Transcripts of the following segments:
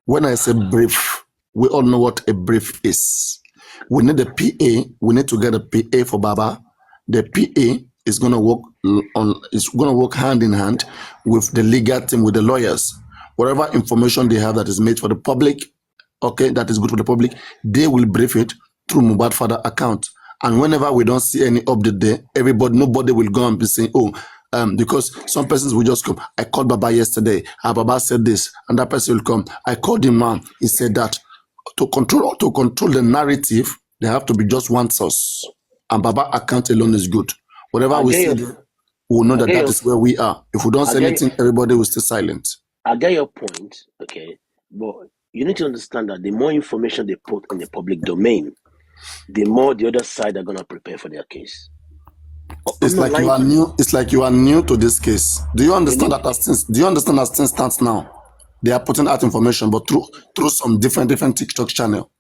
When I say brief, we all know what a brief is. We need a PA. We need to get a PA for Baba. The PA is going to work hand in hand with the legal team, with the lawyers. Whatever information they have that is made for the public, okay, that is good for the public, they will brief it through Mohbad father account. And whenever we don't see any update there, nobody will go and be saying, because some persons will just come. I called Baba yesterday. Baba said this, and that person will come. I called him, man. He said that. To control the narrative, there have to be just one source, and Baba account alone is good. Whatever we say, we'll know that is where we are. If we don't say anything, everybody will stay silent. I get your point, okay, but you need to understand that the more information they put in the public domain, the more the other side are gonna prepare for their case. It's like you are new. It's like you are new to this case. Do you understand that as things stands now? They are putting out information, but through some different TikTok channel.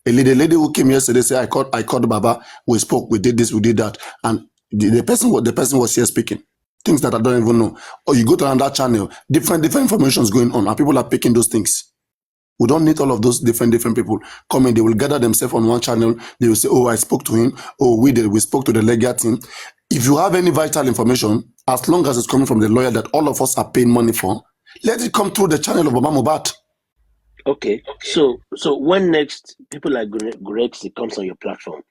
The lady who came yesterday said, I called Baba, we spoke, we did this, we did that. And the person was here speaking. Things that I don't even know. Or you go to another channel, different information is going on, and people are picking those things. We don't need all of those different people coming. They will gather themselves on one channel. They will say, oh, I spoke to him. Oh, we spoke to the legal team. If you have any vital information, as long as it's coming from the lawyer that all of us are paying money for, let it come through the channel of Baba Mohbad. Okay, so when next people like Grexy comes on your platform,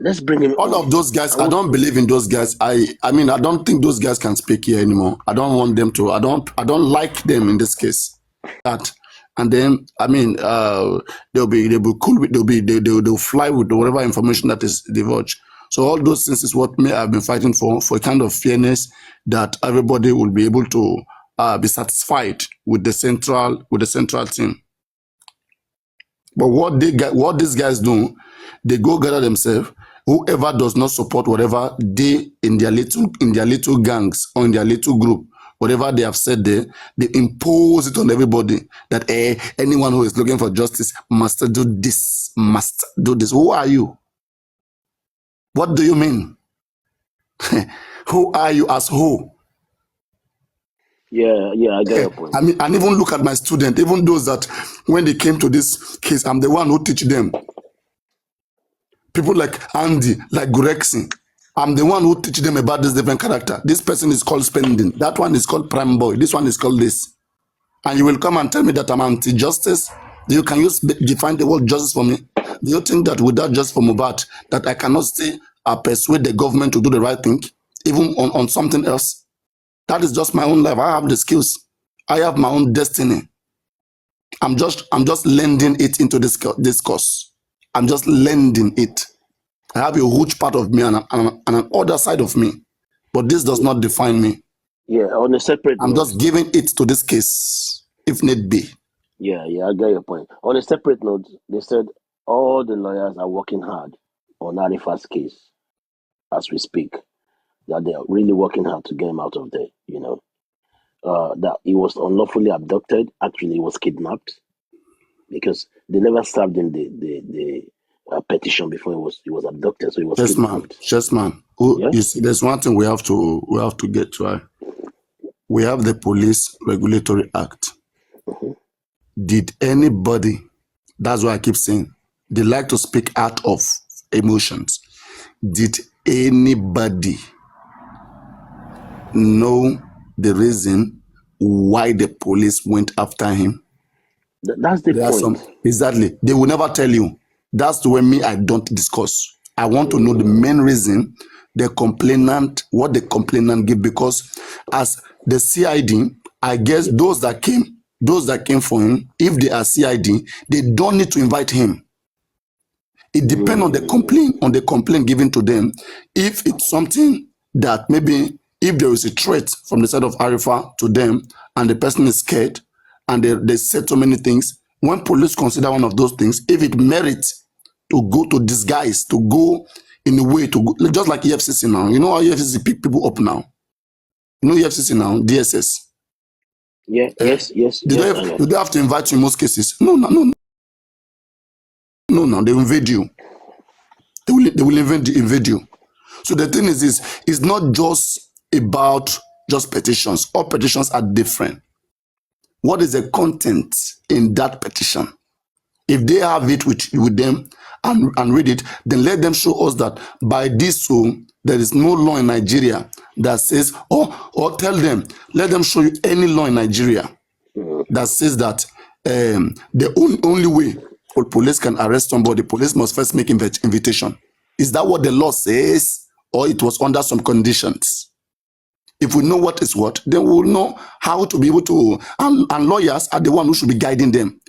let's bring him. All of those guys, I don't believe in those guys. I mean, I don't think those guys can speak here anymore. I don't want them to. I don't like them in this case. And then, I mean, they'll be cool. They'll fly with whatever information that is divulged. So all those things is what I've been fighting for a kind of fairness, that everybody will be able to be satisfied with the central team. But what these guys do, they go gather themselves. Whoever does not support whatever they in their little gangs or in their little group, whatever they have said there, they impose it on everybody that anyone who is looking for justice must do this, must do this. Who are you? What do you mean? Who are you as who? Yeah, I get your point. I mean, and even look at my student, even those that when they came to this case, I'm the one who teach them. People like Andy, like Gurexin, I'm the one who teach them about this different character. This person is called Spending. That one is called Prime Boy. This one is called this. And you will come and tell me that I'm anti-justice? Can you define the word justice for me? Do you think that without justice for Mohbad, that I cannot stay persuade the government to do the right thing, even on something else? That is just my own life. I have the skills. I have my own destiny. I'm just lending it into this course. I'm just lending it. I have a huge part of me and an other side of me. But this does not define me. Yeah, on a separate I'm just giving it to this case, if need be. Yeah, I get your point. On a separate note, they said all the lawyers are working hard on Arifa's case as we speak. That they are really working hard to get him out of there, that he was unlawfully abducted. Actually, he was kidnapped because they never served him the petition before he was abducted. So he was kidnapped. Yes, man. You see, there's one thing we have to get right. We have the Police Regulatory Act. Mm-hmm. Did anybody? That's why I keep saying they like to speak out of emotions. Did anybody know the reason why the police went after him? That's the point. Exactly. They will never tell you. That's the way I don't discuss. I want to know the main reason what the complainant give, because as the CID, I guess those that came for him, if they are CID, they don't need to invite him. It depends on the complaint given to them. If it's something that maybe if there is a threat from the side of Arifa to them and the person is scared and they said so many things, when police consider one of those things, if it merits to go to disguise, to go in a way to go, just like EFCC now. You know how EFCC pick people up now? You know EFCC now, DSS. Yeah, yes. Do they have to invite you in most cases? No, they invade you. They will invade you. So the thing is it's not just about just petitions. All petitions are different. What is the content in that petition? If they have it with them and read it, then let them show us that by this so there is no law in Nigeria that says, or tell them, let them show you any law in Nigeria that says that the only way police can arrest somebody, police must first make invitation. Is that what the law says, or it was under some conditions? If we know what is what, then we will know how to be able to, and lawyers are the one who should be guiding them.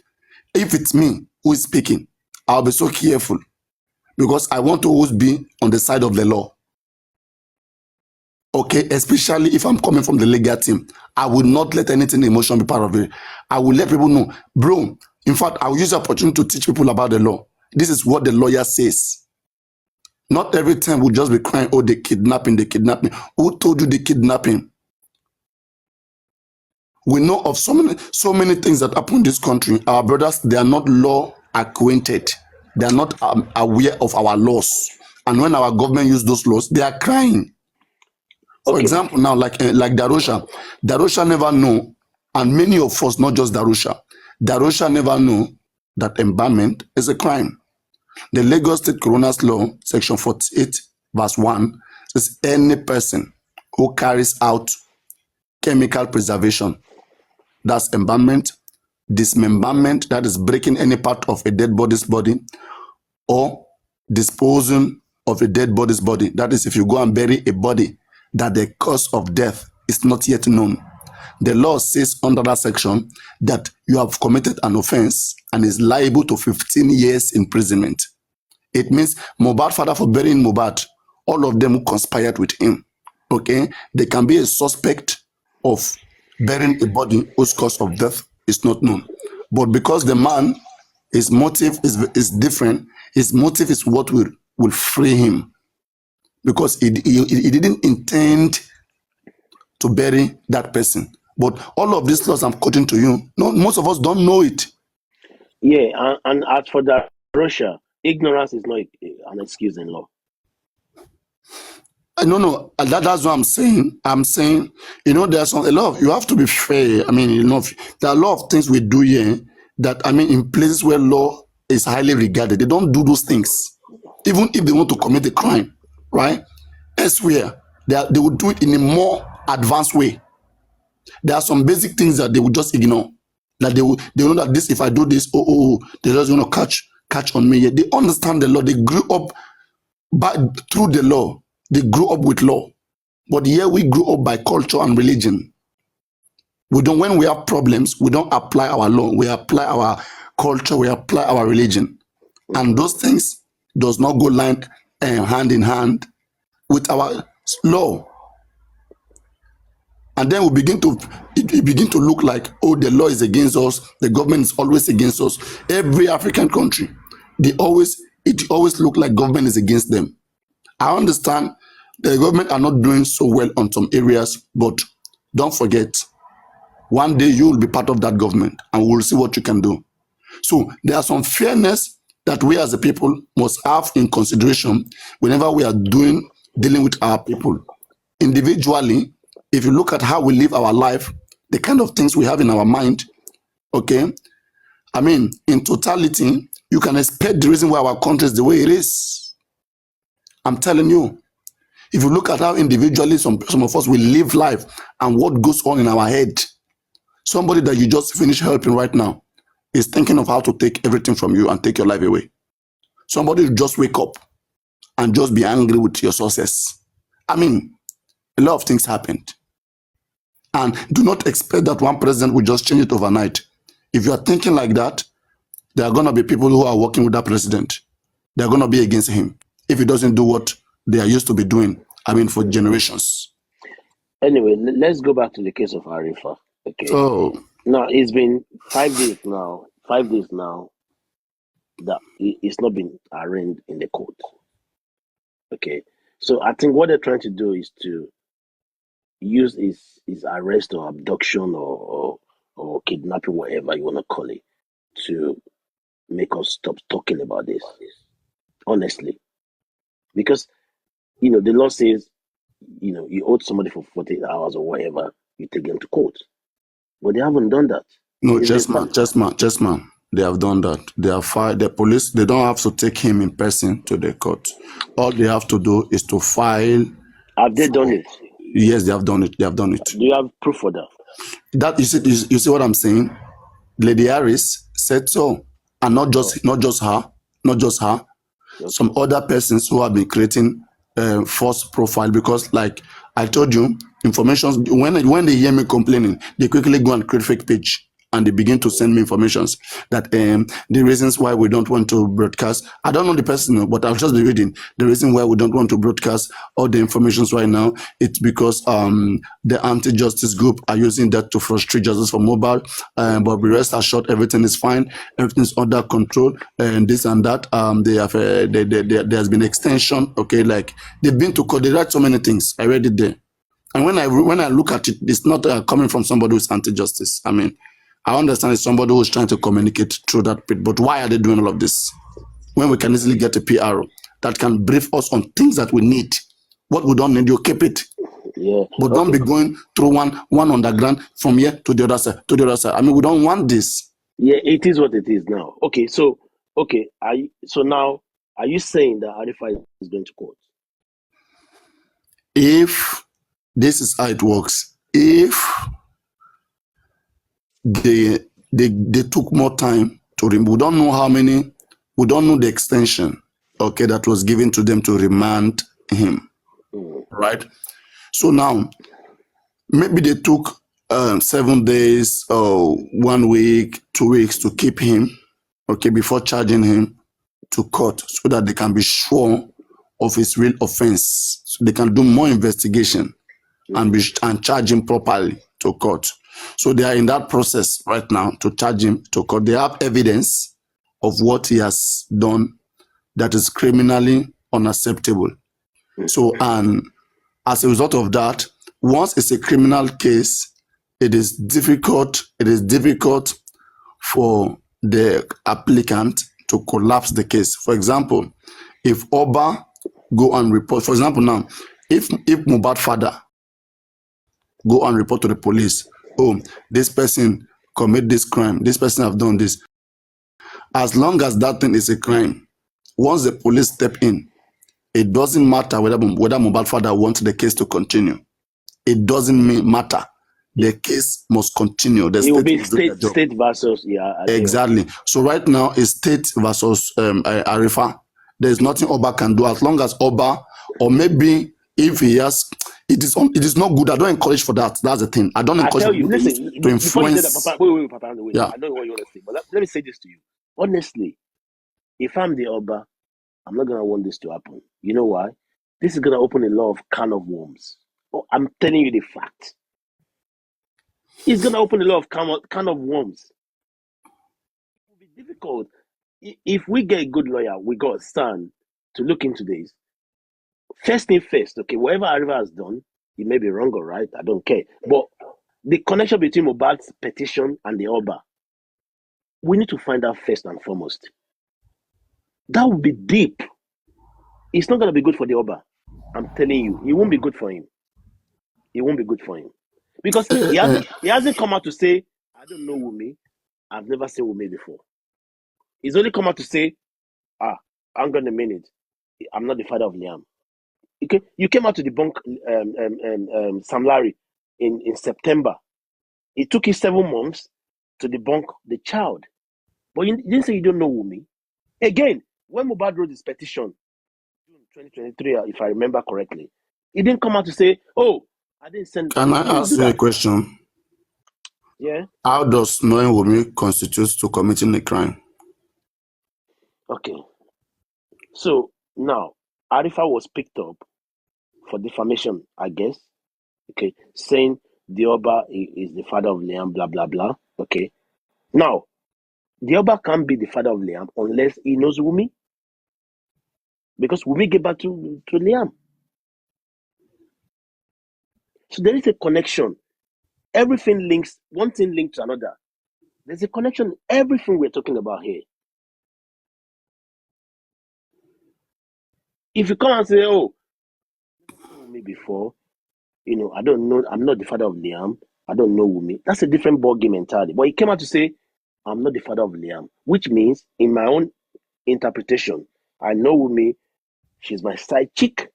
If it's me who is speaking, I'll be so careful because I want to always be on the side of the law. Okay, especially if I'm coming from the legal team, I will not let anything emotion be part of it. I will let people know, bro. In fact, I will use the opportunity to teach people about the law. This is what the lawyer says. Not every time we'll just be crying, oh, the kidnapping. Who told you the kidnapping? We know of so many things that happen in this country. Our brothers, they are not law acquainted. They are not aware of our laws. And when our government use those laws, they are crying. For example, now, like Darosha never know, and many of us, not just Darosha never know that embalmment is a crime. The Lagos State Coroner's Law, Section 48, verse 1, says any person who carries out chemical preservation, that's embalmment, dismemberment, that is breaking any part of a dead body's body, or disposing of a dead body's body, that is if you go and bury a body that the cause of death is not yet known. The law says under that section that you have committed an offense and is liable to 15 years imprisonment. It means Mohbad father for burying Mohbad, all of them who conspired with him, okay, they can be a suspect of burying a body whose cause of death is not known. But because the man, his motive is different, his motive is what will free him. Because he didn't intend to bury that person. But all of these laws I'm quoting to you, no, most of us don't know it. Yeah, and as for that, Russia, ignorance is not an excuse in law. No, that's what I'm saying. I'm saying, there's a lot of, you have to be fair. I mean, there are a lot of things we do here that, I mean, in places where law is highly regarded, they don't do those things. Even if they want to commit a crime, right? Elsewhere, they will do it in a more advanced way. There are some basic things that they will just ignore. That they know that this, if I do this, they're just going to catch on me. They understand the law. They grew up through the law. They grew up with law. But here we grew up by culture and religion. When we have problems, we don't apply our law. We apply our culture. We apply our religion. And those things does not go hand in hand with our law. And then it begin to look like, the law is against us, the government is always against us. Every African country, it always look like government is against them. I understand the government are not doing so well on some areas, but don't forget, one day you will be part of that government and we'll see what you can do. So there are some fairness that we as a people must have in consideration whenever we are dealing with our people. Individually, if you look at how we live our life, the kind of things we have in our mind, okay, I mean, in totality, you can expect the reason why our country is the way it is. I'm telling you, if you look at how individually some of us will live life and what goes on in our head, somebody that you just finished helping right now is thinking of how to take everything from you and take your life away. Somebody will just wake up and just be angry with your success. I mean, a lot of things happened. And do not expect that one president will just change it overnight. If you are thinking like that, there are going to be people who are working with that president. They're going to be against him if he doesn't do what they are used to be doing, I mean, for generations. Anyway, let's go back to the case of Arifa. Okay. So now it's been 5 days now. 5 days now that it's not been arraigned in the court. Okay. So I think what they're trying to do is to use his arrest or abduction or kidnapping, whatever you want to call it, to make us stop talking about this. Honestly. Because, the law says, you owed somebody for 48 hours or whatever, you take them to court. But they haven't done that. No, Is the chessman. They have done that. They have filed the police. They don't have to take him in person to the court. All they have to do is to file have they done for. it? Yes, they have done it. They have done it. Do you have proof for that? That you see what I'm saying? Lady Harris said so, and not just her, not just her. Some Okay. other persons who have been creating false profile, because like I told you, information, when they hear me complaining, they quickly go and create fake page, and they begin to send me informations that the reasons why we don't want to broadcast. I don't know the person, but I'll just be reading the reason why we don't want to broadcast all the informations right now. It's because the anti-justice group are using that to frustrate justice for mobile. But the rest assured, everything is fine, everything's under control, and this and that. They have there's been extension. Okay, like they've been to court. They write so many things. I read it there. And when I look at it, it's not coming from somebody who's anti-justice. I mean, I understand it's somebody who's trying to communicate through that bit, but why are they doing all of this when we can easily get a PR that can brief us on things that we need? What we don't need, you keep it, Yeah. but don't be going through one underground from here to the other side to the other side. I mean, we don't want this. Yeah, it is what it is now. Okay, so now are you saying that Arifa is going to court? If this is how it works, if they took more time to remove. We don't know how many. We don't know the extension. Okay, that was given to them to remand him. Right. So now maybe they took 7 days or 1 week, 2 weeks to keep him. Okay, before charging him to court, so that they can be sure of his real offense. So they can do more investigation and charge him properly to court. So they are in that process right now to charge him to court. They have evidence of what he has done that is criminally unacceptable. So, and as a result of that, once it's a criminal case, it is difficult for the applicant to collapse the case. For example, if Oba go and report, for example now, if Mohbad father go and report to the police, oh, this person commit this crime, this person have done this. As long as that thing is a crime, once the police step in, it doesn't matter whether Mohbad father wants the case to continue. It doesn't matter. The case must continue. The It will state be must do their job. state versus Exactly. So right now it's state versus Arifa. There's nothing Oba can do as long as Oba, or maybe if he has, it is not good. I don't encourage for that. That's the thing. I don't I encourage tell for you, people listen, to before you say that, influence. Papa, wait, Papa, wait. Yeah. I know what you want to say, but let me say this to you. Honestly, if I'm the Oba, I'm not gonna want this to happen. You know why? This is gonna open a lot of can of worms. Oh, I'm telling you the fact. It's gonna open a lot of can of worms. It will be difficult. If we get a good lawyer, we got Stan to look into this. First thing first, okay, whatever Arriva has done, it may be wrong or right, I don't care. But the connection between Mohbad's petition and the Oba, we need to find out first and foremost. That would be deep. It's not going to be good for the Oba. I'm telling you, it won't be good for him. It won't be good for him. Because he hasn't come out to say, I don't know Wumi. I've never seen Wumi before. He's only come out to say, hang on a minute. I'm not the father of Liam. Okay? You came out to debunk Sam Larry in September. It took you 7 months to debunk the child. But you didn't say you don't know Wumi. Again, when Mohbad wrote his petition, June 2023, if I remember correctly, he didn't come out to say, oh, I didn't send. Can I He didn't do ask you a that. question? Yeah. How does knowing Wumi constitute to committing a crime? Okay. So now, Arifa was picked up for defamation, I guess. Okay. Saying the Oba is the father of Liam, blah, blah, blah. Okay. Now, the Oba can't be the father of Liam unless he knows Wumi. Because Wumi gave back to Liam. So there is a connection. Everything links, one thing linked to another. There's a connection in everything we're talking about here. If you come and say, oh, you know me before, I don't know, I'm not the father of Liam, I don't know Wumi. That's a different ballgame entirely. But he came out to say, I'm not the father of Liam, which means, in my own interpretation, I know Wumi, she's my side chick,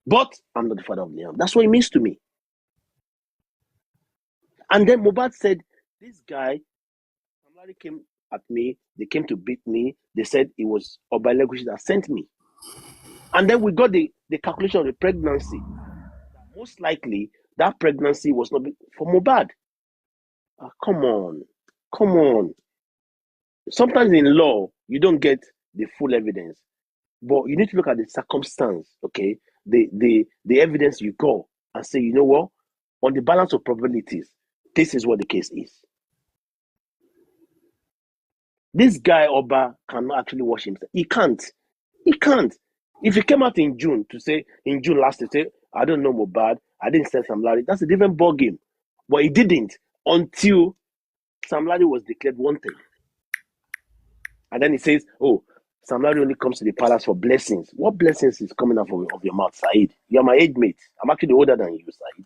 but I'm not the father of Liam. That's what it means to me. And then Mohbad said, this guy, somebody came at me, they came to beat me, they said it was Oba Elegushi that sent me. And then we got the calculation of the pregnancy. Most likely, that pregnancy was not for Mohbad. Come on. Sometimes in law, you don't get the full evidence, but you need to look at the circumstance, okay? The evidence you got and say, you know what? On the balance of probabilities, this is what the case is. This guy, Oba, cannot actually wash himself. He can't. If he came out in June last year, say, I don't know Mohbad, I didn't send Sam Larry, that's a different ballgame. But he didn't until Sam Larry was declared wanted. And then he says, oh, Sam Larry only comes to the palace for blessings. What blessings is coming out of your mouth, Said? You're my age mate. I'm actually older than you, Said.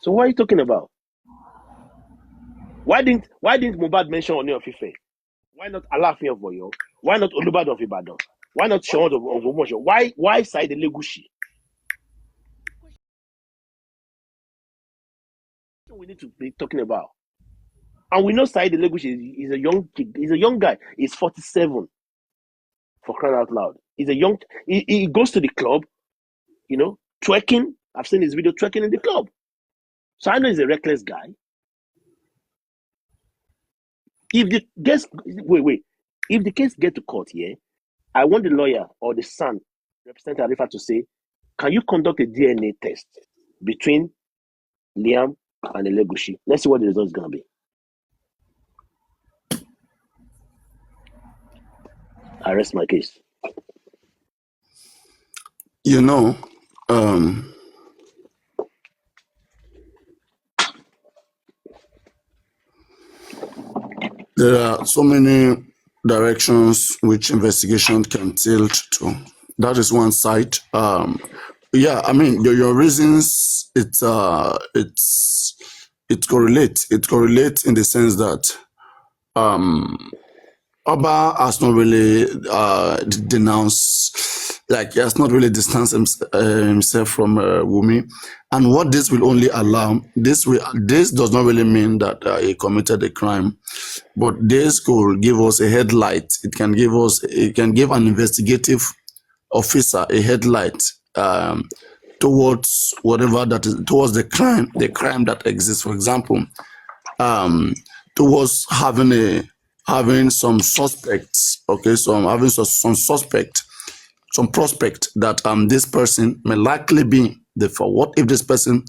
So what are you talking about? Why didn't Mohbad mention Oni of Ife? Why not Alaafin of Oyo? Why not Olubad of Ibadan? Why not Sean of Omosho? Why Said Elegushi? We need to be talking about. And we know Said Elegushi is a young kid. He's a young guy. He's 47. For crying out loud. He's a young. He goes to the club, twerking. I've seen his video twerking in the club. So I know he's a reckless guy. If the case, if the case get to court, I want the lawyer or the son, Representative Arifa, to say, can you conduct a DNA test between Liam and Elegushi? Let's see what the result is going to be. I rest my case. There are so many directions which investigation can tilt to. That is one side. Your reasons, it correlates. It correlates in the sense that Oba has not really denounced, he has not really distanced himself from Wumi. And what this will only allow, this does not really mean that he committed a crime, but this could give us a headlight. It can give an investigative officer a headlight towards whatever that is, towards the crime that exists. For example, towards having some suspects, some prospect that this person may likely be what if this person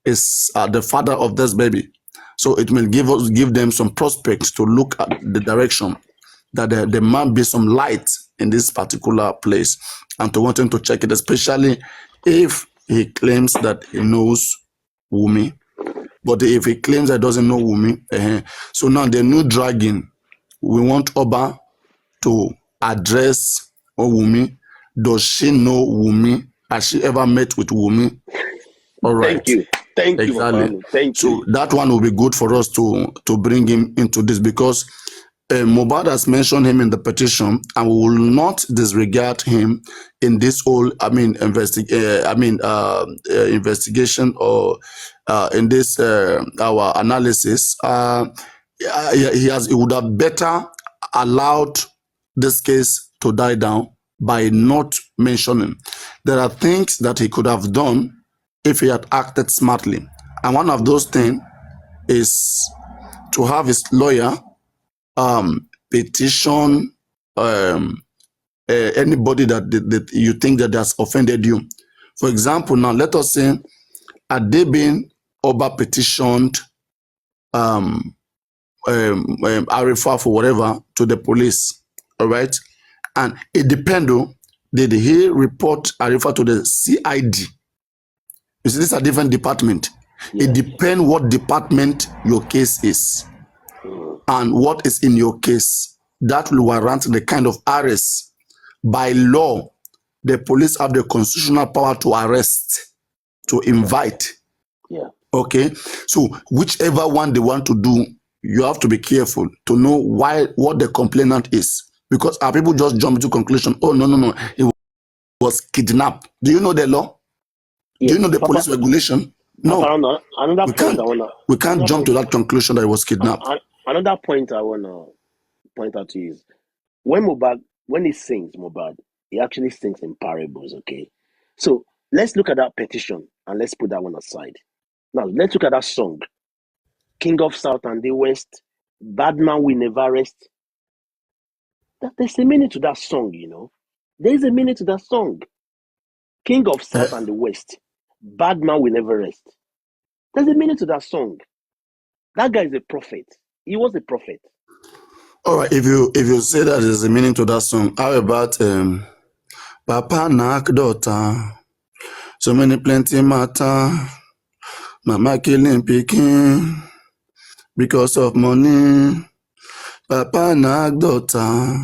is the father of this baby. So it will give them some prospects to look at the direction that there might be some light in this particular place, and to want him to check it, especially if he claims that he knows Wumi. But if he claims that he doesn't know Wumi, so now the new dragging, we want Oba to address Wumi. Does she know Wumi? Has she ever met with Wumi? All right. Thank you. Exactly. Thank you. So that one will be good for us to bring him into this, because Mohbad has mentioned him in the petition, and we will not disregard him in this whole, investigation, or in this our analysis. He would have better allowed this case to die down by not mentioning. There are things that he could have done if he had acted smartly, and one of those things is to have his lawyer petition anybody that you think that has offended you. For example, now let us say Adebin Oba petitioned Arifa for whatever to the police, all right? And it depends, did he report Arifa to the CID? You see, this is a different department. Yes. It depends what department your case is and what is in your case. That will warrant the kind of arrest. By law, the police have the constitutional power to arrest, to invite. Yeah. Okay, so whichever one they want to do, you have to be careful to know what the complainant is, because our people just jump to conclusion. Oh, no, no, no, it was kidnapped. Do you know the law? Do Yeah, you know the police regulation? No, Papa, another we point can't. I wanna We can't another jump point to that conclusion that it was kidnapped. another point I wanna point out to you is when he sings Mobad, he actually sings in parables. Okay, so let's look at that petition and let's put that one aside. Now let's look at that song, King of South and the West, Bad Man will never rest. There's a meaning to that song, you know. There is a meaning to that song. King of Eh, South and the West, Bad Man will never rest. There's a meaning to that song. That guy is a prophet. He was a prophet. all right, if you say that there's a meaning to that song, how about Papa knock daughter, so many plenty matter, Mama killing pikin because of money. Papa knock daughter,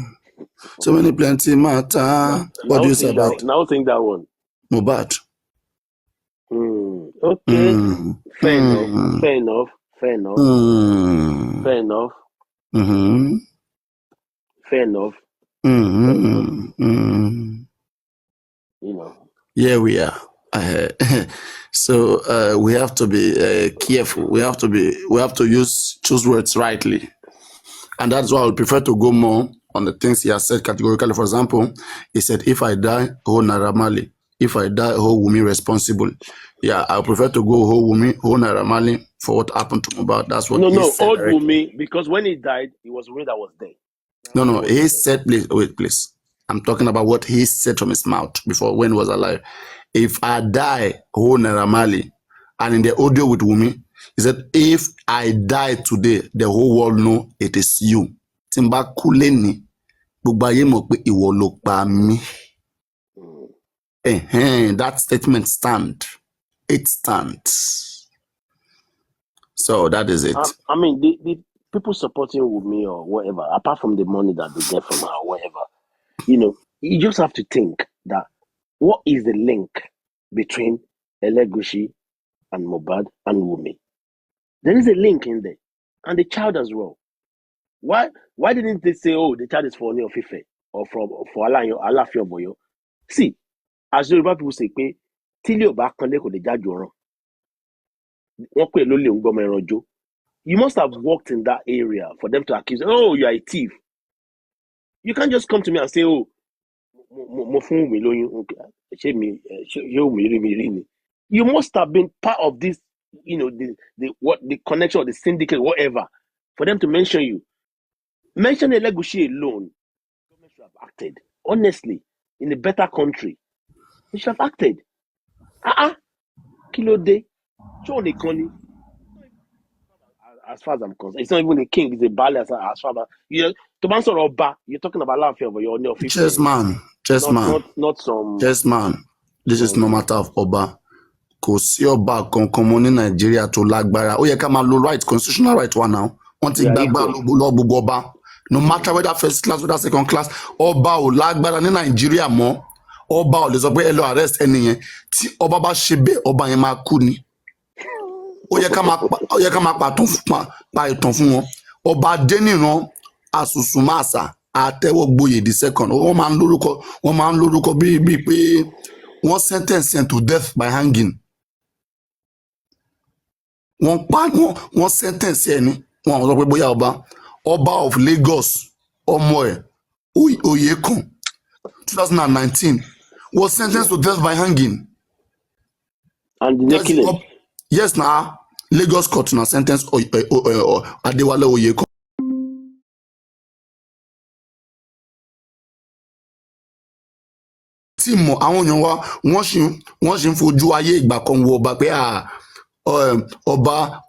so many plenty Now, matter. What do you say about now sing that one. Mohbad? Okay, Mm, fair enough. mm, Fair enough. Fair enough. mm, Fair enough. mm, Fair enough. Fair enough. mm, mm. You know. Here we are. Uh, so we have to be careful. We have to choose words rightly, and that's why I would prefer to go more on the things he has said categorically. For example, he said, "If I die, hold Naira Marley. If I die, hold Wumi responsible." Yeah, I prefer to go hold Wumi, hold Naira Marley for what happened to Mohbad. That's what he No, said old directly. Wumi, because when he died, it was Wumi that was there. Now No, Wumi no, he wasn't there. said, please, wait, please. I'm talking about what he said from his mouth before when he was alive. If I die, hold Naira Marley. And in the audio with Wumi, he said, if I die today, the whole world know it is you. Timba kuleni, gbogbo ayé mọ̀ pé ìwọ ló pa mí. Mm. That statement stand. It stands. So that is it. I mean, the people supporting Wumi or whatever, apart from the money that they get from her or whatever, you just have to think that what is the link between Elegushi and Mohbad and Wumi? There is a link in there, and the child as well. Why didn't they say, oh, the child is for Ooni of Ife or for Aláàfin of Ọ̀yọ́? See, as Yoruba people say, pé tílé ò bá kanlé kò lè jájò ràn. Wọ́n pè lólè ń gbọ́mọ ẹran jó. You must have worked in that area for them to accuse, oh, you are a thief. You can't just come to me and say, oh, mo fún Wùmí lóyún. Ṣé Wùmí rí mi rí ni? You must have been part of this, the connection or the syndicate, whatever, for them to mention you. Mention Elegushi alone, government should have acted. Honestly, in a better country, they should have acted. Kí ló dé? Ṣé òun nìkan ni? As far as I'm concerned, it's not even a king, it's a baale as far as to bá ń sọ̀rọ̀ ọba, you're talking about Aláàfin of Ọ̀yọ́, Ooni of Chess Ife, man, chess man, not some chess man. This is no matter of Oba. Kò sí ọba kankan mọ́ ní Nàìjíríà tó lágbára. Ó yẹ ká máa lo right, constitutional right wa now. Wọ́n ti we are gbàgbá equal. lọ gbogbo ọba. No matter whether first class, whether second class, ọba ò lágbára ní Nàìjíríà mọ́. Ọba ò lè sọ pé ẹ lọ arrest ẹni yẹn. Tí ọba bá ṣe bẹ́ẹ̀, ọba yẹn máa kú ni. Ó yẹ ká máa pa ìtàn fún wọn. Ọba Adéníran Àsùsùmáàsà Àtẹ́wọ́gboyè the second. Wọ́n máa ń lórúkọ bíi pé wọ́n sentence to death by hanging. Wọ́n sentence ẹni wọn àwọn sọ pé bóyá ọba of Lagos ọmọ ẹ̀ Oyèkán 2019 was sentenced to death by hanging. And the killing. Yes na Lagos court na sentence Adéwálé Oyèkán. tí mọ̀ àwọn èèyàn wa wọ́n sì ń fojú ayé ìgbà kan wo ọba pé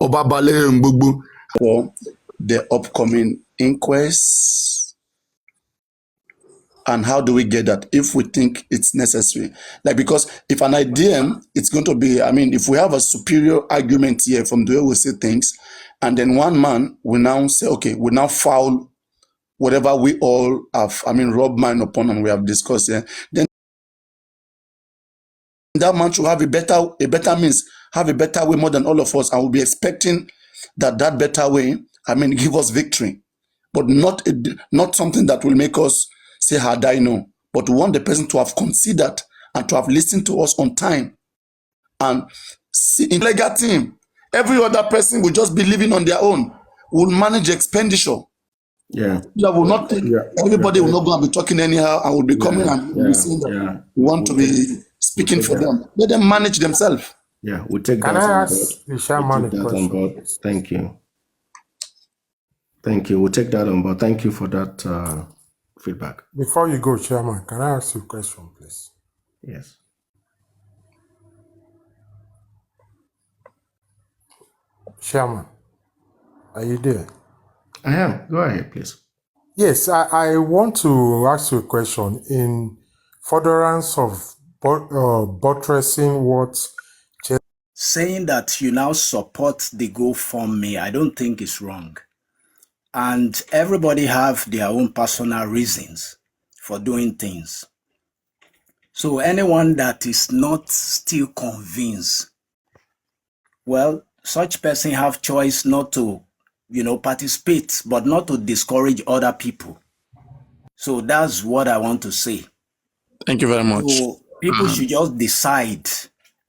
ọba balẹ̀ ń gbogbo. For the upcoming inquest, and how do we get that if we think it's necessary? Like, because if an idea, it's going to be, if we have a superior argument here from the way we say things, and then one man will now say, okay, we now foul whatever we all have, rub mine upon and we have discussed here, then that man should have a better means, have a better way more than all of us, and we'll be expecting that better way, give us victory, but not something that will make us say, had I know. But we want the person to have considered and to have listened to us on time. And see, in legal team, every other person will just be living on their own, will manage expenditure. Yeah. That will not take, everybody will not go and be talking anyhow and will be coming and be saying that we want to be speaking for them. Let them manage themselves. Yeah, we'll take Can that I on board. ask the We'll chairman take a that on question, board. please? Thank you. Thank you. We'll take that on board. Thank you for that feedback. Before you go, chairman, can I ask you a question, please? Yes. Chairman, are you there? I am. Go ahead, please. Yes, I want to ask you a question in furtherance of buttressing what Saying that you now support the GoFundMe, I don't think is wrong. And everybody have their own personal reasons for doing things. So anyone that is not still convinced, well, such person have choice not to, participate, but not to discourage other people. So that's what I want to say. Thank you very much. So people should just decide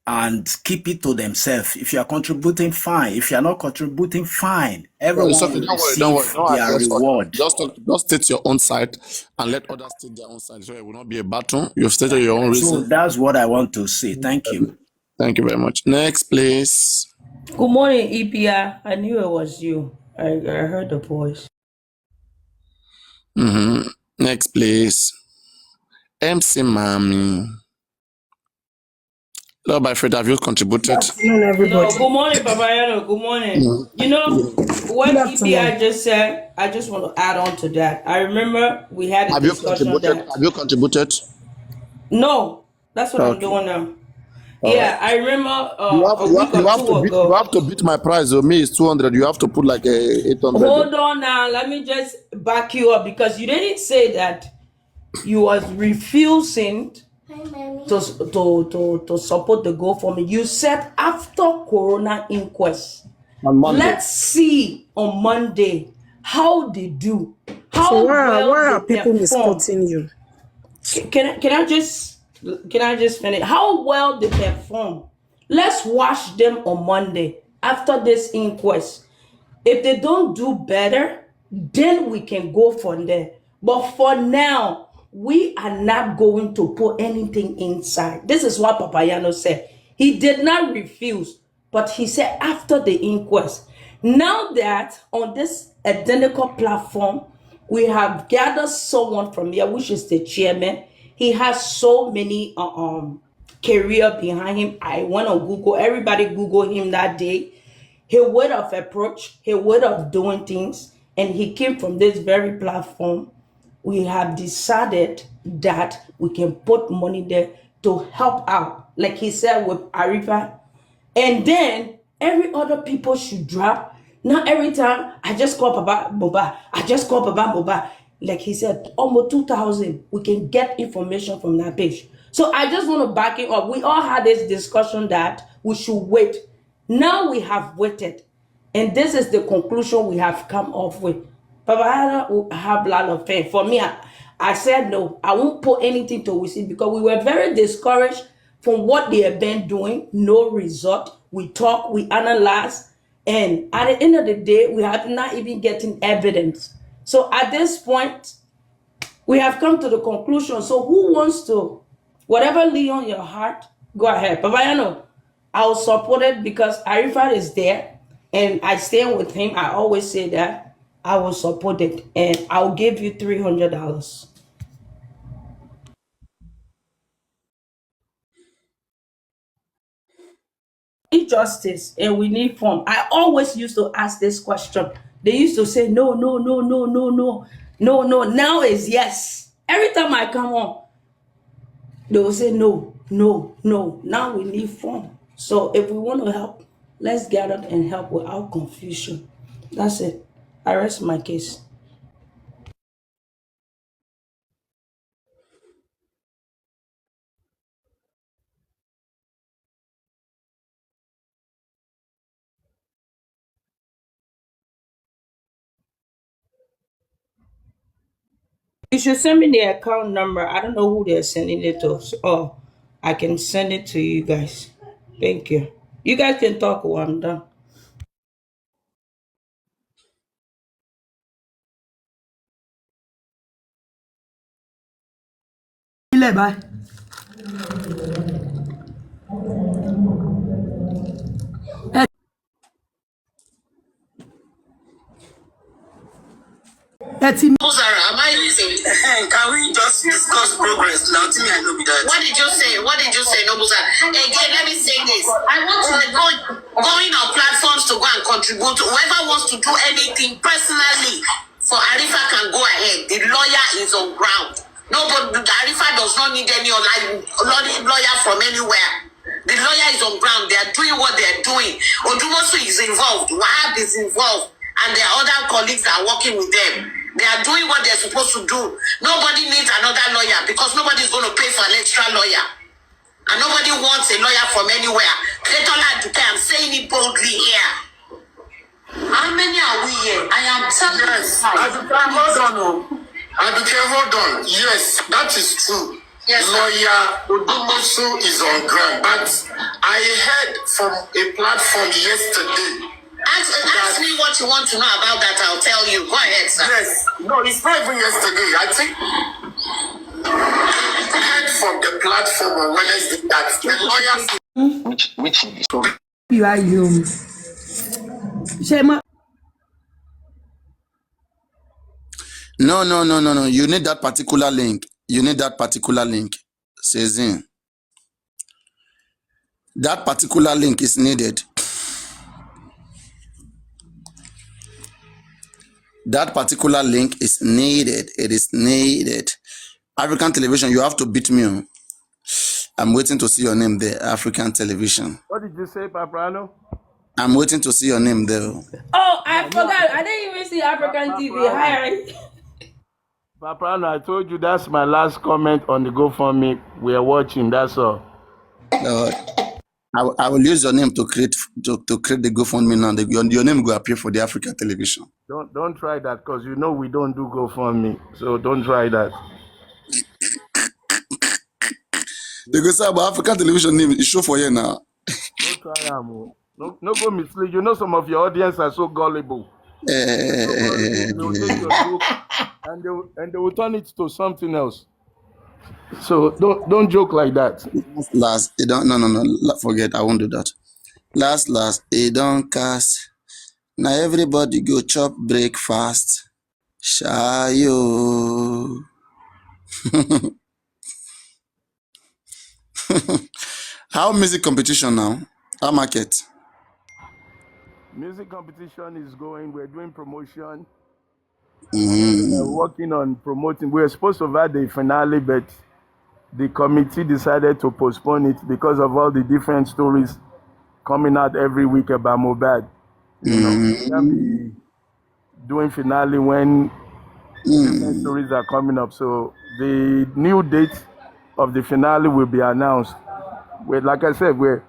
and keep it to themselves. If you are contributing, fine. If you are not contributing, fine. Everyone Okay, will don't worry, don't worry. receive Don't their address others. reward. Just state your own side and let others state their own side. So it will not be a battle. You've stated your own So reason. that's what I want to say. Thank you. Thank you very much. Next, please. Good morning, EPR. I knew it was you. I heard the voice. Next, please. MC Mami. Lord by Fred, have you contributed? Afternoon, everybody. No, good morning, Papariano. Good morning. You know what Good EPR afternoon. just said? I just want to add on to that. I remember we had a Have you discussion contributed? that Have you contributed? no, that's what I'm Okay. doing now. All right. Yeah, I remember You have, a you week have, you or have to two beat. You ago. have to beat my price. So me is 200. You have to put like a 800. Hold on now. Let me just back you up because you didn't say that you was refusing to support the GoFundMe. You said after Corona inquest. On Monday. Let's see on Monday how they do, So how why well are they people perform. misquoting you? Can I just finish? How well they perform. Let's watch them on Monday after this inquest. If they don't do better, then we can go from there. But for now, we are not going to put anything inside. This is what Papariano said. He did not refuse, but he said after the inquest. Now that on this identical platform, we have gathered someone from here, which is the chairman. He has so many career behind him. I went on Google. Everybody Google him that day. His way of approach, his way of doing things, and he came from this very platform. We have decided that we can put money there to help out, like he said with Arifa, and then every other people should drop. Not every time I just call Baba Boba. I just call Baba Boba. Like he said, almost 2,000. We can get information from that page. So I just want to back it up. We all had this discussion that we should wait. Now we have waited. And this is the conclusion we have come up with. Papa I have a lot of faith. For me, I said no. I won't put anything to receive because we were very discouraged from what they have been doing. No result. We talk, we analyze, and at the end of the day, we have not even getting evidence. So at this point, we have come to the conclusion. So who wants to, whatever lay on your heart, go ahead. Papayano, I'll support it because Arifat is there and I stand with him. I always say that I will support it and I'll give you $300. Need justice and we need form. I always used to ask this question. They used to say no, no, no, no, no, no, no, no. Now is yes. Every time I come on, they will say no, no, no. Now we need form. So if we want to help, let's gather and help without confusion. That's it. I rest my case. You should send me the account number. I don't know who they're sending it to. Oh, I can send it to you guys. Thank you. You guys can talk while I'm done. Bye. Sarah, am I listening? Can we just discuss progress now? Tell me I know be that. What did you say? What did you say, Noble Sarah? Again, let me say this. I want to going on platforms to go and contribute. Whoever wants to do anything personally for Arifa can go ahead. The lawyer is on ground. Nobody, Arifa does not need any lawyer from anywhere. The lawyer is on ground. They are doing what they are doing. Odumosu is involved. Wahab is involved. And their other colleagues are working with them. They are doing what they're supposed to do. Nobody needs another lawyer because nobody is going to pay for an extra lawyer. And nobody wants a lawyer from anywhere. I'm saying it boldly here. How many are we here? I am telling you. Yes, hold on. Yes, that is true. Yes, lawyer Odumosu is on ground. But I heard from a platform yesterday. Ask me what you want to know about that. I'll tell you. Go ahead, sir. Yes. No, it's not even yesterday. I think I heard from the platform on Wednesday that the lawyers, which You are you. Shema. No. You need that particular link. Says in. That particular link is needed. That particular link is needed. It is needed. African television, you have to beat me. I'm waiting to see your name there. African television. What did you say, Papariano? I'm waiting to see your name there. Oh, I forgot. I didn't even see African TV. Hi. Papariano, I told you that's my last comment on the GoFundMe. We are watching. That's all. I will use your name to create the GoFundMe now. Your name will appear for the African television. Don't try that because you know we don't do GoFundMe. So don't try that. They go say about African television name is show for you now. Don't try them. No go mislead. You know some of your audience are so gullible. They will take your joke and they will turn it to something else. So don't joke like that. Last, it don't no. Forget, I won't do that. Last, it don't cast. Now everybody go chop breakfast. Shayo. How music competition now? How market? Music competition is going. We're doing promotion. Mm. We're working on promoting. We're supposed to have the finale, but the committee decided to postpone it because of all the different stories coming out every week about Mohbad. You know, we can't be doing finale when different stories are coming up. So the new date of the finale will be announced. Like I said, we're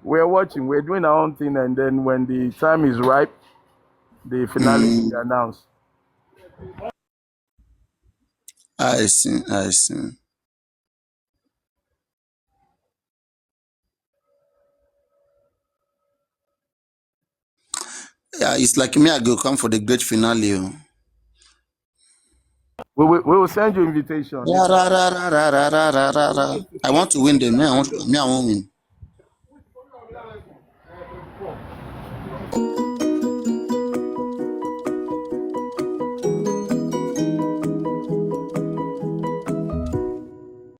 watching. We're doing our own thing, and then when the time is ripe, the finale will be announced. I see. Yeah, it's like me, I go come for the great finale. We will send you invitation. I want to win them. I won't win.